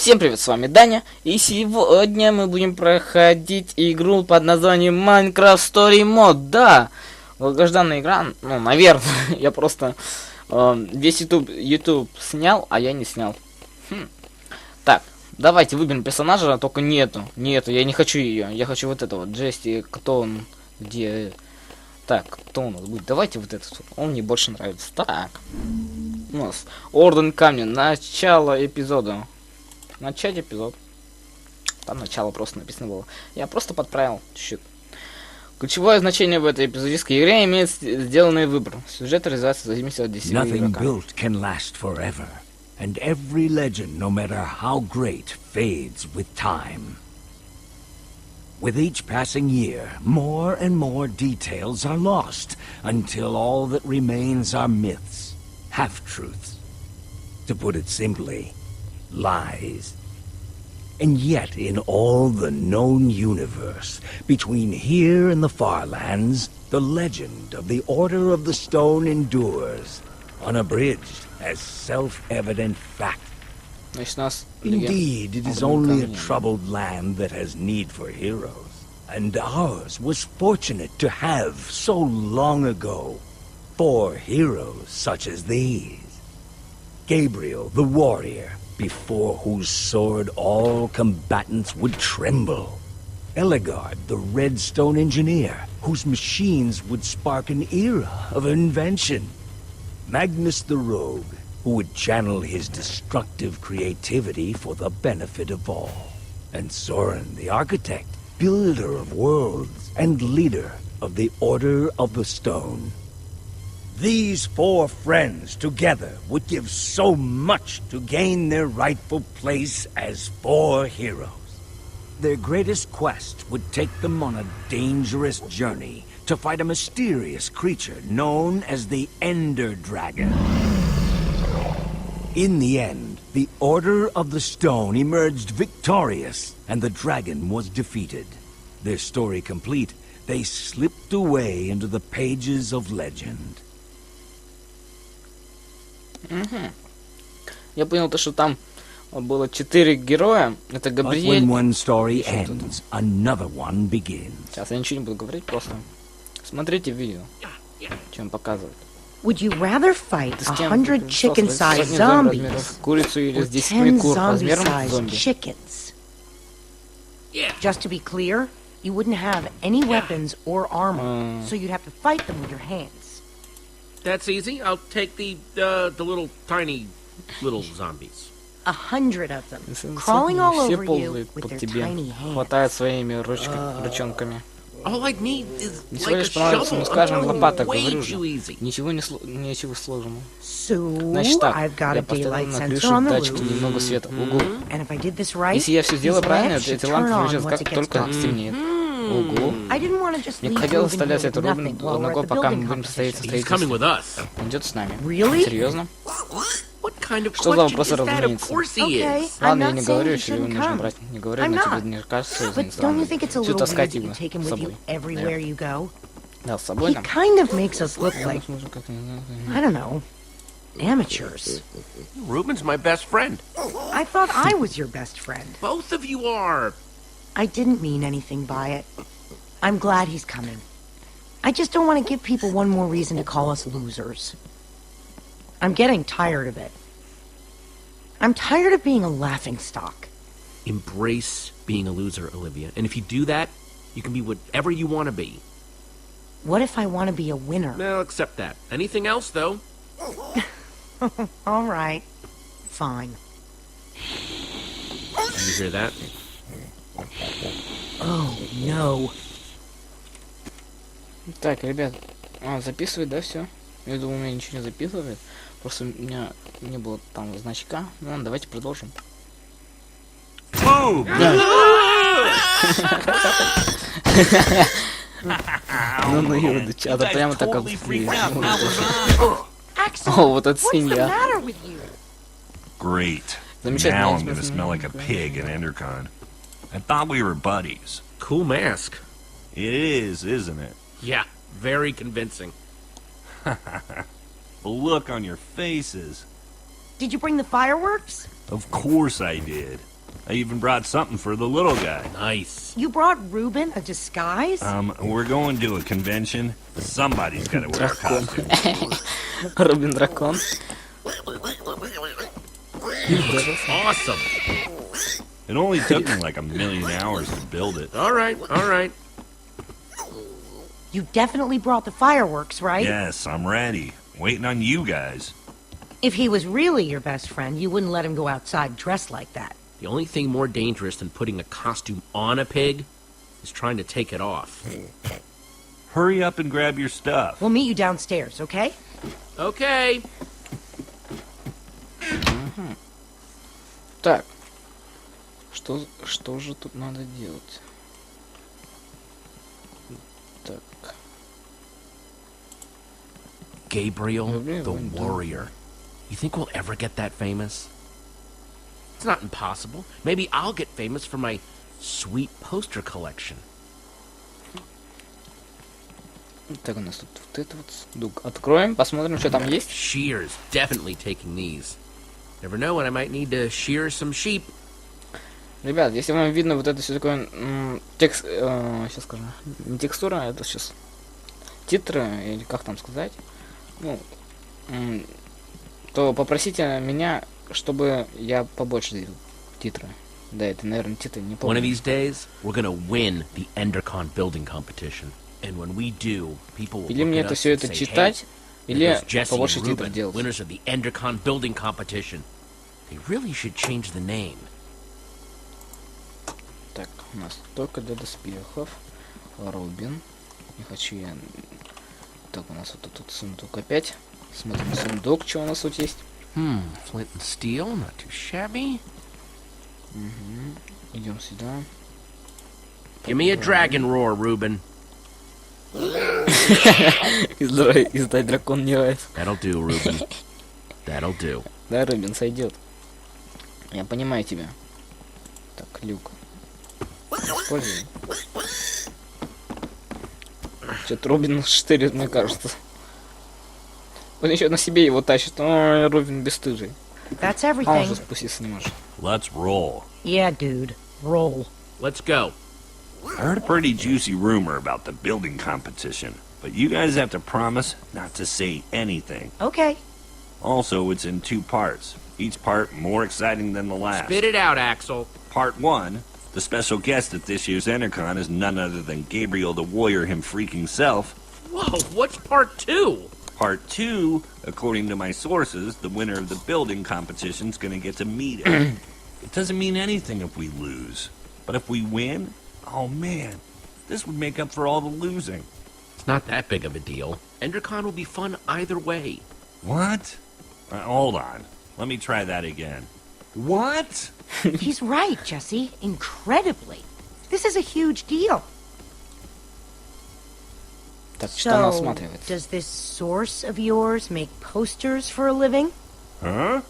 Всем привет, с вами Даня, и сегодня мы будем проходить игру под названием Minecrafat Story Mode. Да, долгожданная игра, ну, наверное, я просто весь YouTube снял, а я не снял. Так, давайте выберем персонажа, только нету, я не хочу ее, я хочу вот этого, Джести, кто он, где... Так, кто у нас будет? Давайте вот этот, он мне больше нравится. Так, у нас Орден Камня, начало эпизода. Начать эпизод. Там начало просто написано было. Я просто подправил чуть-чуть. Ключевое значение в этой эпизодической игре имеет сделанный выбор. Сюжет развивается в зависимости от действия игрока. Built can last forever, and every legend, no matter how great, fades with time. With each passing year, more and more details are lost, until all that remains are myths, half-truths. To put it simply, lies. And yet, in all the known universe, between here and the far lands, the legend of the Order of the Stone endures, unabridged as self-evident fact. Indeed, it is only a troubled land that has need for heroes, and ours was fortunate to have, so long ago, 4 heroes such as these. Gabriel, the warrior, before whose sword all combatants would tremble. Eligard, the redstone engineer, whose machines would spark an era of invention. Magnus the rogue, who would channel his destructive creativity for the benefit of all. And Soren, the architect, builder of worlds, and leader of the Order of the Stone. These 4 friends together would give so much to gain their rightful place as 4 heroes. Their greatest quest would take them on a dangerous journey to fight a mysterious creature known as the Ender Dragon. In the end, the Order of the Stone emerged victorious, and the dragon was defeated. Their story complete, they slipped away into the pages of legend. Я понял то, что там было 4 героя. Это Габриэль. Сейчас я ничего не буду говорить, просто смотрите видео, чем показывают. Would you rather fight 100 chicken-sized zombies or 10 zombie-sized chickens? Just to be clear, you wouldn't have any weapons or armor, so you'd have to fight them with your hands. That's easy. I'll take the little tiny little zombies. 100 of them, crawling all over you with their tiny hands. Хватает своими ручонками. All I need is Всего лишь понадобится, ну скажем, лопата, говорю же. Ничего сложного. Значит так, я поставил на крышу датчики немного света в углу. Если я все сделаю правильно, эти лампы включатся как только стемнеет. Угу. Мне хотелось оставлять эту рубин ногой, пока мы будем состоять в строительстве. Он идет с нами. Серьезно? Что за вопросы, разумеется? Ладно, я не говорю, если его нужно брать. Не говорю, но тебе не кажется, что это странно. Все таскать его с собой. Да, с собой нам. Amateurs. Ruben's my best friend. I thought I was your best friend. Both of you are. I didn't mean anything by it. I'm glad he's coming. I just don't want to give people one more reason to call us losers. I'm getting tired of it. I'm tired of being a laughingstock. Embrace being a loser, Olivia. And if you do that, you can be whatever you want to be. What if I want to be a winner? I'll accept that. Anything else, though? All right. Fine. Did you hear that? Oh, no. Так, ребят, записывает, да, все? Я думаю, у меня ничего не записывает. Просто у меня не было там значка. Ну ладно, давайте продолжим. Ну его чата прямо так обстрелили. О, вот это свинья. Great. Now I'm gonna smell like a pig in Endercon. I thought we were buddies. Cool mask. It is, isn't it? Yeah, very convincing. The look on your faces. Did you bring the fireworks? Of course I did. I even brought something for the little guy. Nice. You brought Reuben a disguise? We're going to a convention. Somebody's got to wear a Дракон. costume. Робин дракон. Awesome. It only took me like 1,000,000 hours to build it. All right, all right. You definitely brought the fireworks, right? Yes, I'm ready. Waiting on you guys. If he was really your best friend, you wouldn't let him go outside dressed like that. The only thing more dangerous than putting a costume on a pig is trying to take it off. Hurry up and grab your stuff. We'll meet you downstairs, okay? Okay. Так. Что же тут надо делать? Так. Gabriel, Gabriel, the да. warrior. You think we'll ever get that famous? It's not impossible. Maybe I'll get famous for my sweet poster collection. Так, у нас тут вот это вот сундук. Откроем, посмотрим, что там есть. Shear's definitely taking these. Never know when I might need to shear some sheep. Ребят, если вам видно вот это все такое текст, сейчас скажу, не текстура, это сейчас титры, или как там сказать, ну, то попросите меня, чтобы я побольше делал титры. Да, это, наверное, титры, не One of помню. these days, we're gonna win the Endercon building competition. And when we do, people will Или look мне at это us все and это say, читать, hey, или there's Jesse побольше and титров Ruben, делать. winners of the Endercon building competition. They really should change the name. Так, у нас только для доспехов. Робин. Не хочу я... Так, у нас вот тут сундук опять. Смотрим сундук, что у нас тут есть. Flint and steel, not too shabby. Идем сюда. Give me a dragon roar, Ruben. Издать дракон не райс. That'll do, Ruben. That'll do. Да, Робин, сойдет. Я понимаю тебя. Так, люк. Используем. Что-то Робин штырит, мне кажется. Он еще на себе его тащит. Ой, Робин бесстыжий. That's А он everything. же спуститься не может. Let's roll. Yeah, dude. Roll. Let's go. I heard a pretty juicy rumor about the building competition, but you guys have to promise not to say anything. Okay. Also, it's in 2 parts. Each part more exciting than the last. Spit it out, Axel. Part 1, the special guest at this year's Endercon is none other than Gabriel the warrior him freaking self. Whoa, what's part 2? Part 2, according to my sources, the winner of the building competition's gonna get to meet him. It doesn't mean anything if we lose. But if we win, oh man, this would make up for all the losing. It's not that big of a deal. Endercon will be fun either way. What? Hold on. Let me try that again. What? He's right, Jesse. Incredibly. This is a huge deal. Так, что она So, осматривает? does this source of yours make posters for a living? Huh?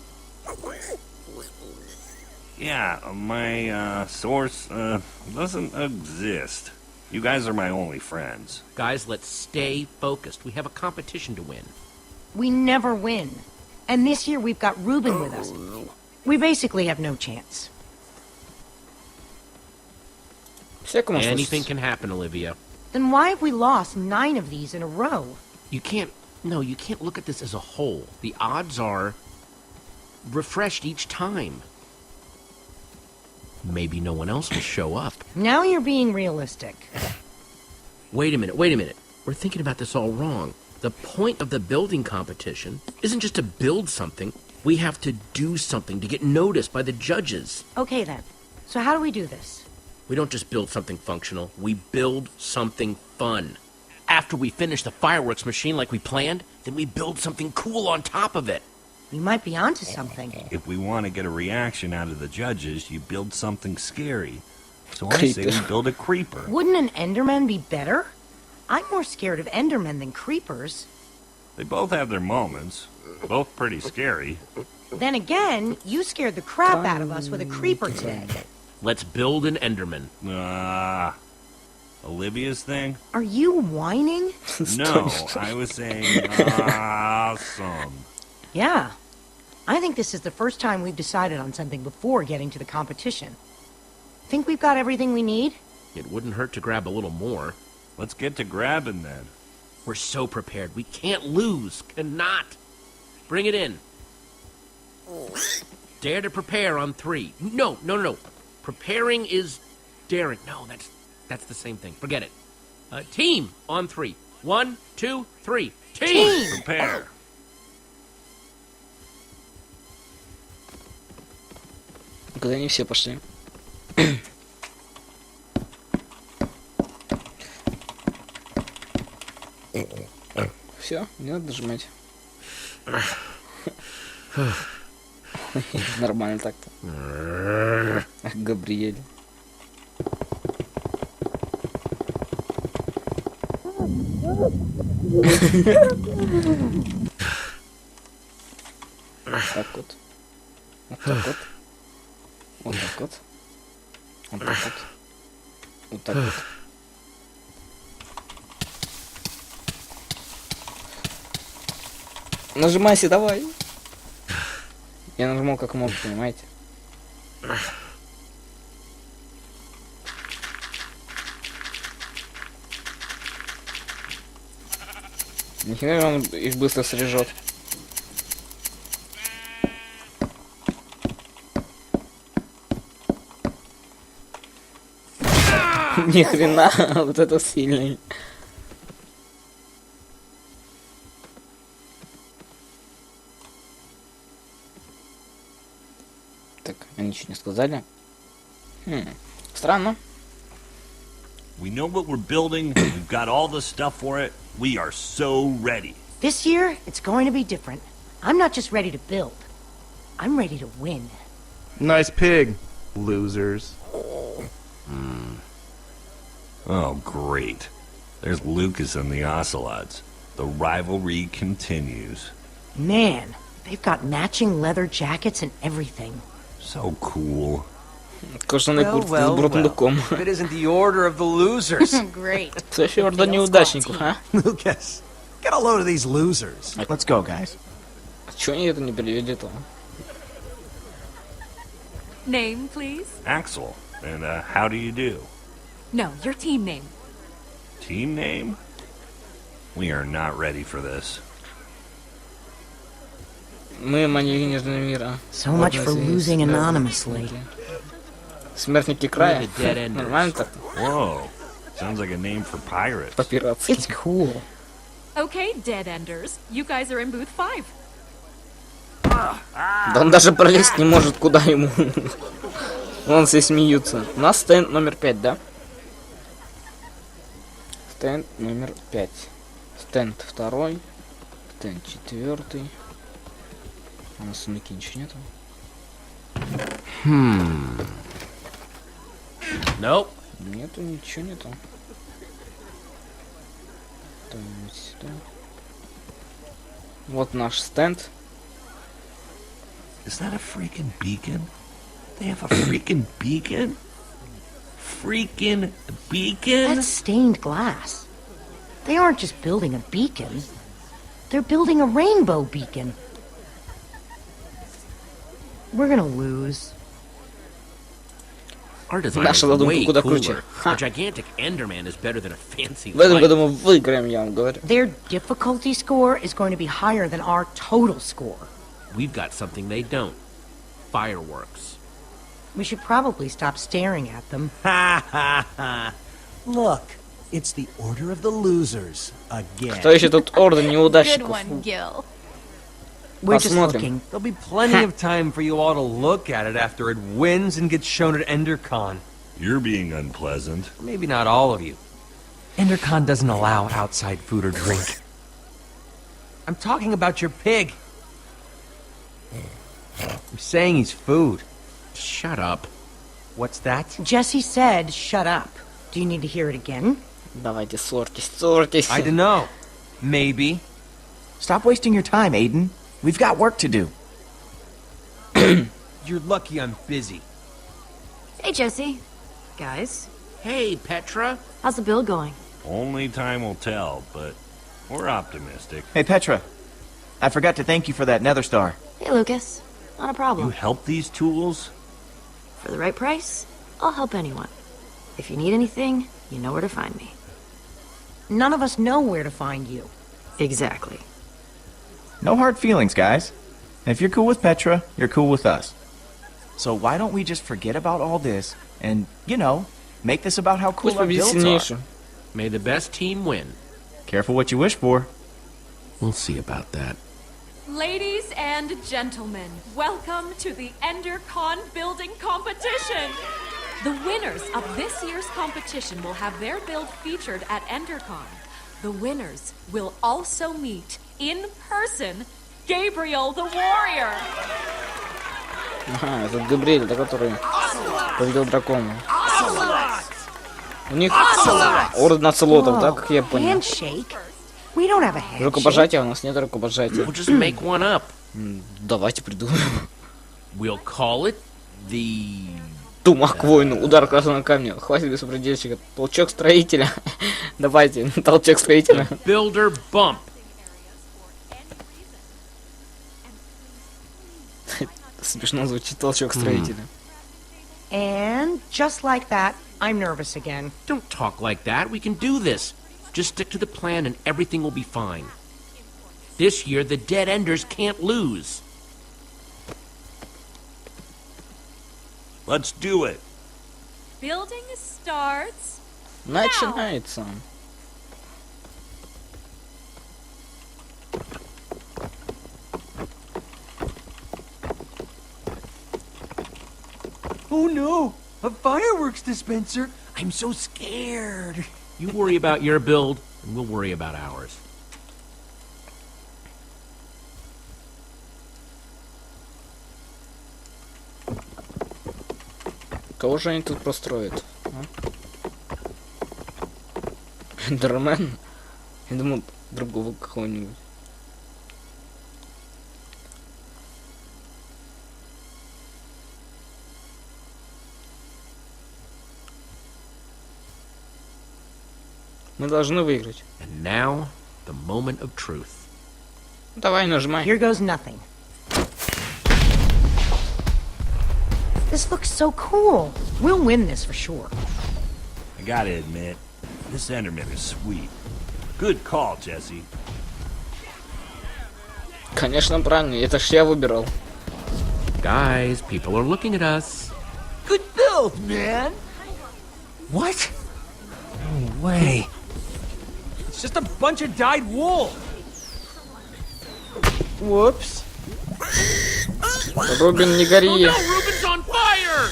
Yeah, my source doesn't exist. You guys are my only friends. Guys, let's stay focused. We have a competition to win. We never win. And this year we've got Reuben with us. We basically have no chance. Всякому может Anything случиться. can happen, Olivia. Then why have we lost 9 of these in a row? You can't look at this as a whole. The odds are refreshed each time. Maybe no one else will show up. Now you're being realistic. Wait a minute. We're thinking about this all wrong. The point of the building competition isn't just to build something. We have to do something to get noticed by the judges. Okay then. So how do we do this? We don't just build something functional. We build something fun. After we finish the fireworks machine like we planned, then we build something cool on top of it. We might be onto something. If we want to get a reaction out of the judges, you build something scary. So I say we Creeper. build a creeper. Wouldn't an Enderman be better? I'm more scared of Endermen than creepers. They both have their moments. Both pretty scary. Then again, you scared the crap out of us with a creeper today. Let's build an Enderman. Olivia's thing? Are you whining? No, I was saying awesome. Yeah. I think this is the first time we've decided on something before getting to the competition. Think we've got everything we need? It wouldn't hurt to grab a little more. Let's get to grabbing then. We're so prepared. We can't lose. Cannot. Bring it in. Dare to prepare on 3. No. Preparing is daring. No, that's the same thing. Forget it. Team on 3. 1, 2, 3. Team! Prepare. Куда они все пошли? Все, не надо нажимать. Нормально так-то. Ах, Габриэль. Так вот. Вот так вот. Вот так вот. Вот так вот. Вот так вот. Нажимайся, давай. Я нажимал как мог, понимаете? Нихера он их быстро срежет. Ни хрена, вот это сильный. Так, они ничего не сказали. Странно. We know what we're building. We've got all the stuff for it. We are so ready. This year, it's going to be different. I'm not just ready to build. I'm ready to win. Nice pig, losers. Oh, great. There's Lucas and the Ocelots. The rivalry continues. Man, they've got matching leather jackets and everything. So cool. Кожаный куртка с бурундуком. It isn't the order of the losers. Great. Следующий орда неудачников, а? Lucas, get a load of these losers. Let's go, guys. А чё они это не перевели то? Name, please? Axel, and how do you do? No, your team name. Team name? We are not ready for this. Мы маньяки Нижнего мира. So much for losing anonymously. Смертники края. Dead enders. Нормально так? Whoa. Sounds like a name for pirates. По-пиратски. It's cool. Okay, Dead Enders. You guys are in booth 5. Да он даже пролезть не может, куда ему. Вон все смеются. У нас стенд номер 5, да? Стенд номер 5. Стенд 2. Стенд 4. У нас в сундуке ничего нету. Nope. Нету, ничего нету. Ставим сюда. Вот наш стенд. Is that a freaking beacon? They have a freaking beacon? Freaking beacon? That's stained glass. They aren't just building a beacon. They're building a rainbow beacon. We're gonna lose. Our design Наша is задумка way куда cooler. круче. A gigantic Enderman is better than a fancy В этом light. году мы выиграем, я вам говорю. Their difficulty score is going to be higher than our total score. We've got something they don't. Fireworks. We should probably stop staring at them. Ha ha ha. Look, it's the order of the losers again. Кто еще тут орда Good неудачников? one, Gil. We're just Посмотрим. looking. There'll be plenty of time for you all to look at it after it wins and gets shown at EnderCon. You're being unpleasant. Maybe not all of you. EnderCon doesn't allow outside food or drink. I'm talking about your pig. I'm saying he's food. Shut up. What's that? Jesse said, shut up. Do you need to hear it again? Давайте ссорьтесь. I don't know. Maybe. Stop wasting your time, Aiden. We've got work to do. You're lucky I'm busy. Hey, Jesse. Guys, Hey, Petra. how's the build going? Only time will tell, but we're optimistic. Hey, Petra. I forgot to thank you for that nether star. Hey, Lucas. Not a You problem. help these tools? For the right price, I'll help anyone. If you need anything, you know where to find me. None of us know where to find you. Exactly. No hard feelings, guys. If you're cool with Petra, you're cool with us. So why don't we just forget about all this and, you know, make this about how cool Пусть our победит builds are? сильнейший. May the best team win. Careful what you wish for. We'll see about that. Ladies and gentlemen, welcome to the EnderCon building competition. The winners of this year's competition will have their build featured at EnderCon. The winners will also meet in person Gabriel the Warrior. Ага, этот Габриэль, да, который победил дракона. У них орден оцелотов, да, как я понял. Handshake? We don't have a handshake. Рукопожатия, у нас нет рукопожатия. We'll just make one up. Давайте придумаем. We'll call it the... Тумах к воину, удар красного камня. Хватит беспредельщика. Толчок строителя. Давайте, толчок строителя. Builder bump. Смешно звучит толчок строителя. And just like that, I'm nervous again. Don't talk like that. We can do this. Just stick to the plan and everything will be fine. This year, the Dead Enders can't lose. Let's do it. Building starts. Начинается. Oh no! A fireworks dispenser! I'm so scared. You worry about your build, and we'll worry about ours. Кого же они тут построят? А? Эндермен? Я думал, другого какого-нибудь. Мы должны выиграть. And now, the moment of truth. Давай, нажимай. Here goes nothing. This looks so cool. We'll win this for sure. I gotta admit, this Enderman is sweet. Good call, Jesse. Конечно, правильно. Это ж я выбирал. Guys, people are looking at us. Good build, man! What? No way. It's just a bunch of dyed wool. Whoops. Рубин, не Oh гори. no, Ruben's on fire!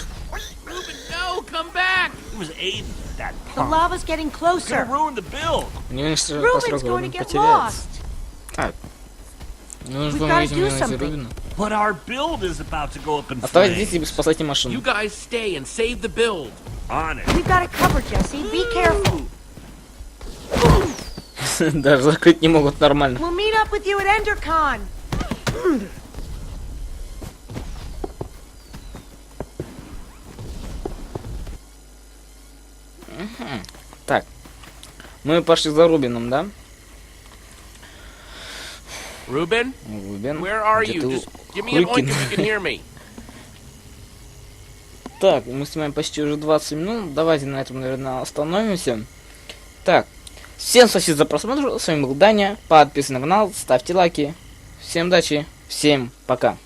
Ruben, no, come back! It was Aiden, that The punk. lava's getting Gonna closer. ruin the build. Не уничтожай Ruben's постройку, going to Рубин get потеряется. lost. Так. Ну, We've будем gotta этим do найти something. Рубина. But our build is about to go up in Оставайтесь здесь flames. и спасайте You машину. guys stay and save the build. On it. We've got it covered, Jesse. Be careful. Даже закрыть не могут нормально. We'll meet up with you at EnderCon. Так. Мы пошли за Рубином, да? Ruben, Рубин. where are где you? ты, Just give me an oink Хрюкин? if you can hear me. Так, мы снимаем почти уже 20 минут. Давайте на этом, наверное, остановимся. Так. Всем спасибо за просмотр. С вами был Даня. Подписывайтесь на канал, ставьте лайки. Всем удачи. Всем пока.